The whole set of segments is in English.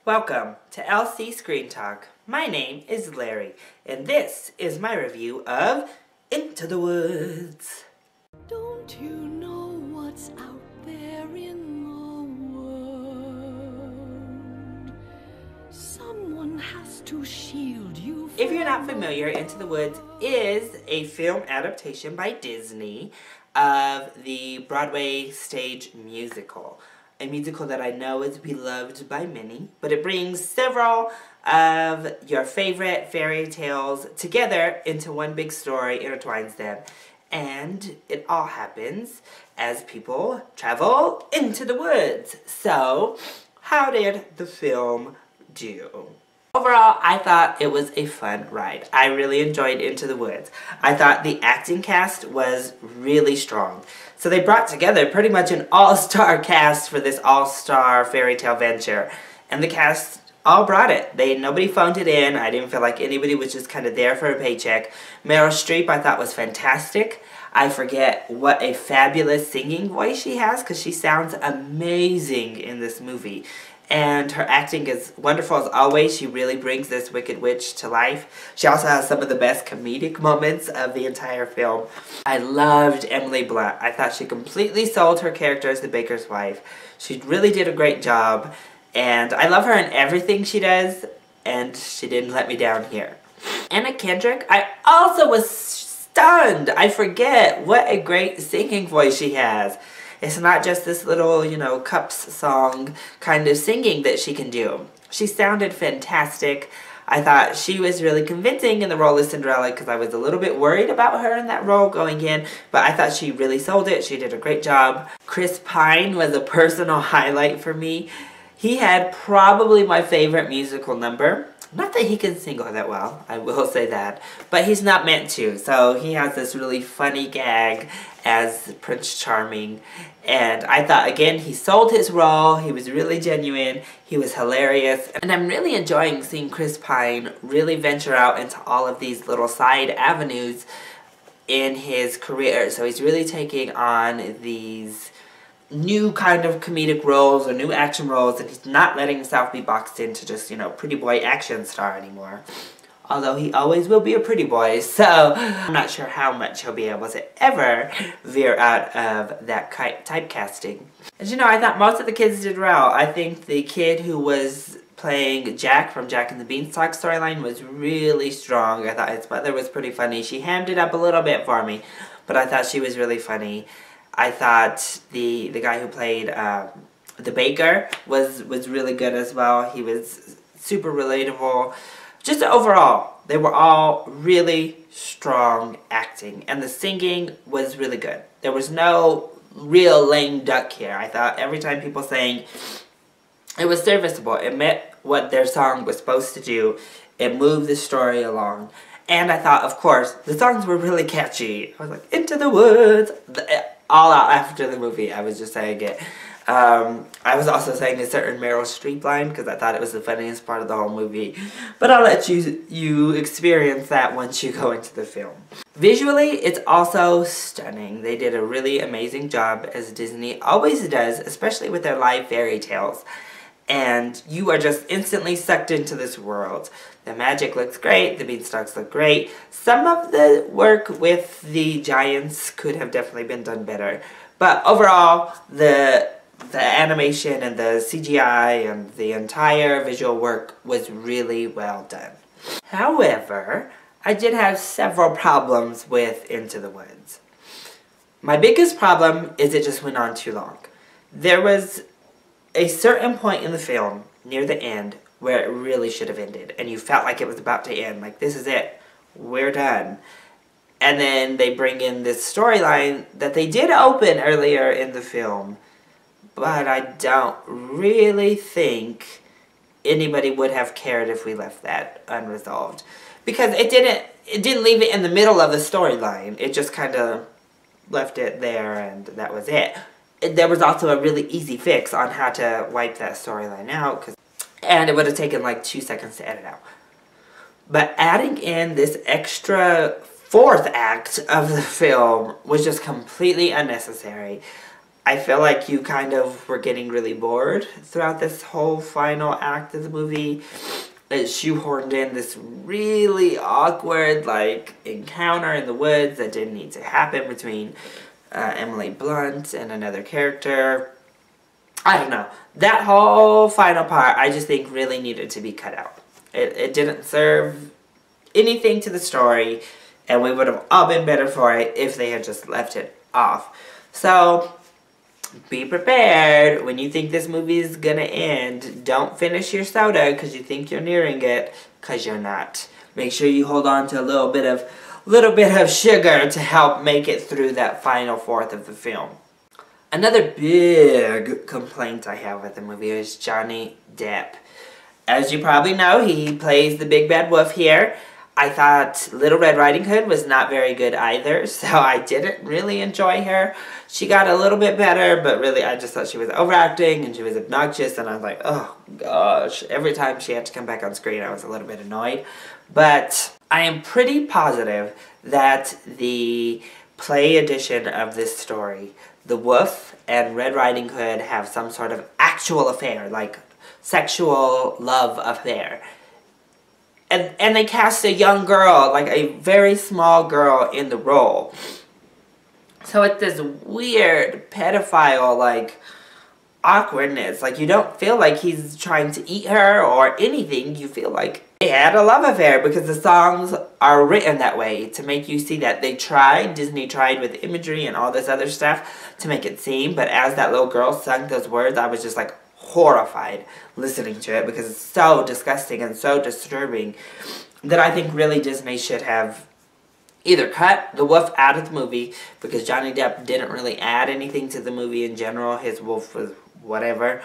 Welcome to LC Screen Talk. My name is Larry, and this is my review of Into the Woods. Don't you know what's out there in the world? Someone has to shield you from... If you're not familiar, Into the Woods is a film adaptation by Disney of the Broadway stage musical. A musical that I know is beloved by many, but it brings several of your favorite fairy tales together into one big story, intertwines them, and it all happens as people travel into the woods. So, how did the film do? Overall, I thought it was a fun ride. I really enjoyed Into the Woods. I thought the acting cast was really strong. So they brought together pretty much an all-star cast for this all-star fairy tale venture. And the cast all brought it. Nobody phoned it in. I didn't feel like anybody was just kind of there for a paycheck. Meryl Streep I thought was fantastic. I forget what a fabulous singing voice she has because she sounds amazing in this movie. And her acting is wonderful as always. She really brings this Wicked Witch to life. She also has some of the best comedic moments of the entire film. I loved Emily Blunt. I thought she completely sold her character as the baker's wife. She really did a great job. And I love her in everything she does. And she didn't let me down here. Anna Kendrick, I also was stunned. I forget what a great singing voice she has. It's not just this little, cups song kind of singing that she can do. She sounded fantastic. I thought she was really convincing in the role of Cinderella because I was a little bit worried about her in that role going in, but I thought she really sold it. She did a great job. Chris Pine was a personal highlight for me. He had probably my favorite musical number. Not that he can sing all that well, I will say that, but he's not meant to. So he has this really funny gag as Prince Charming, and I thought, again, he sold his role. He was really genuine. He was hilarious, and I'm really enjoying seeing Chris Pine really venture out into all of these little side avenues in his career. So he's really taking on these new kind of comedic roles or new action roles, and he's not letting himself be boxed into just, pretty boy action star anymore. Although he always will be a pretty boy, so I'm not sure how much he'll be able to ever veer out of that typecasting. As you know, I thought most of the kids did well. I think the kid who was playing Jack from Jack and the Beanstalk storyline was really strong. I thought his mother was pretty funny. She hammed it up a little bit for me, but I thought she was really funny. I thought the guy who played the baker was really good as well. He was super relatable. Just overall, they were all really strong acting, and the singing was really good. There was no real lame duck here. I thought every time people sang, it was serviceable. It met what their song was supposed to do. It moved the story along. And I thought, of course, the songs were really catchy. I was like, Into the Woods. All out after the movie, I was just saying it. I was also saying a certain Meryl Streep line because I thought it was the funniest part of the whole movie. But I'll let you experience that once you go into the film. Visually, it's also stunning. They did a really amazing job, as Disney always does, especially with their live fairy tales. And you are just instantly sucked into this world. The magic looks great, the beanstalks look great. Some of the work with the giants could have definitely been done better. But overall, the animation and the CGI and the entire visual work was really well done. However, I did have several problems with Into the Woods. My biggest problem is it just went on too long. There was a certain point in the film, near the end, where it really should have ended. And you felt like it was about to end. Like, this is it. We're done. And then they bring in this storyline that they did open earlier in the film. But I don't really think anybody would have cared if we left that unresolved. Because it didn't leave it in the middle of the storyline. It just kind of left it there and that was it. There was also a really easy fix on how to wipe that storyline out, and it would have taken like 2 seconds to edit out. But adding in this extra fourth act of the film was just completely unnecessary. I feel like you kind of were getting really bored throughout this whole final act of the movie. It shoehorned in this really awkward, like, encounter in the woods that didn't need to happen between Emily Blunt and another character. I don't know. That whole final part, I just think really needed to be cut out. It didn't serve anything to the story, and we would have all been better for it if they had just left it off. So, be prepared. When you think this movie is gonna end, don't finish your soda because you think you're nearing it, because you're not. Make sure you hold on to a little bit of sugar to help make it through that final fourth of the film. Another big complaint I have with the movie is Johnny Depp. As you probably know, he plays the big bad wolf here. I thought Little Red Riding Hood was not very good either, so I didn't really enjoy her. She got a little bit better, but really I just thought she was overacting and she was obnoxious, and I was like, oh gosh. Every time she had to come back on screen, I was a little bit annoyed. But I am pretty positive that the play edition of this story, the wolf and Red Riding Hood have some sort of actual affair, like sexual love affair. And they cast a young girl, like a very small girl, in the role. So it's this weird pedophile, like, awkwardness. Like, you don't feel like he's trying to eat her or anything. You feel like they had a love affair because the songs are written that way to make you see that. Disney tried with imagery and all this other stuff to make it seem, but as that little girl sung those words, I was just like horrified listening to it because it's so disgusting and so disturbing that I think really Disney should have either cut the wolf out of the movie because Johnny Depp didn't really add anything to the movie in general. His wolf was whatever.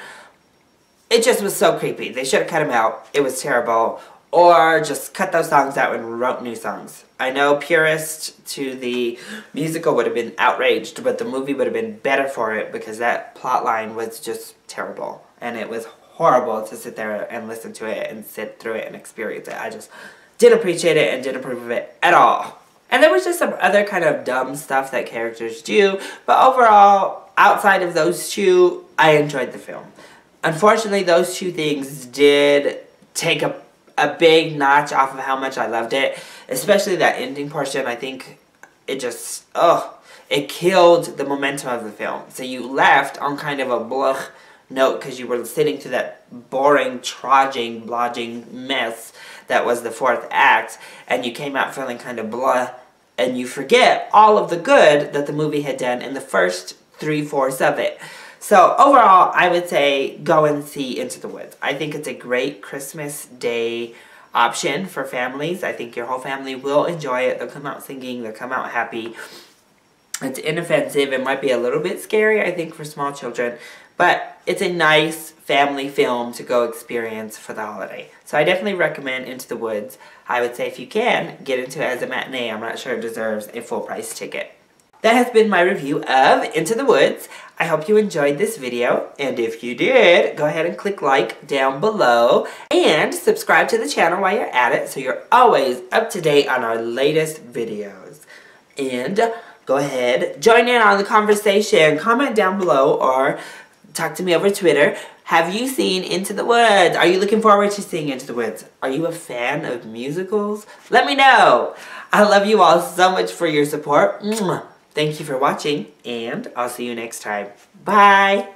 It just was so creepy. They should have cut him out. It was terrible. Or just cut those songs out and wrote new songs. I know purists to the musical would have been outraged, but the movie would have been better for it because that plot line was just terrible. And it was horrible to sit there and listen to it and sit through it and experience it. I just didn't appreciate it and didn't approve of it at all. And there was just some other kind of dumb stuff that characters do, but overall, outside of those two, I enjoyed the film. Unfortunately, those two things did take a big notch off of how much I loved it, especially that ending portion. I think it just, it killed the momentum of the film. So you left on kind of a blah note because you were sitting through that boring, trudging, blodging mess that was the fourth act, and you came out feeling kind of blah, and you forget all of the good that the movie had done in the first 3/4 of it. So overall, I would say go and see Into the Woods. I think it's a great Christmas Day option for families. I think your whole family will enjoy it. They'll come out singing. They'll come out happy. It's inoffensive. It might be a little bit scary, I think, for small children. But it's a nice family film to go experience for the holiday. So I definitely recommend Into the Woods. I would say if you can, get into it as a matinee. I'm not sure it deserves a full price ticket. That has been my review of Into the Woods. I hope you enjoyed this video, and if you did, go ahead and click like down below, and subscribe to the channel while you're at it so you're always up to date on our latest videos. And go ahead, join in on the conversation, comment down below, or talk to me over Twitter. Have you seen Into the Woods? Are you looking forward to seeing Into the Woods? Are you a fan of musicals? Let me know. I love you all so much for your support. Mwah. Thank you for watching, and I'll see you next time. Bye!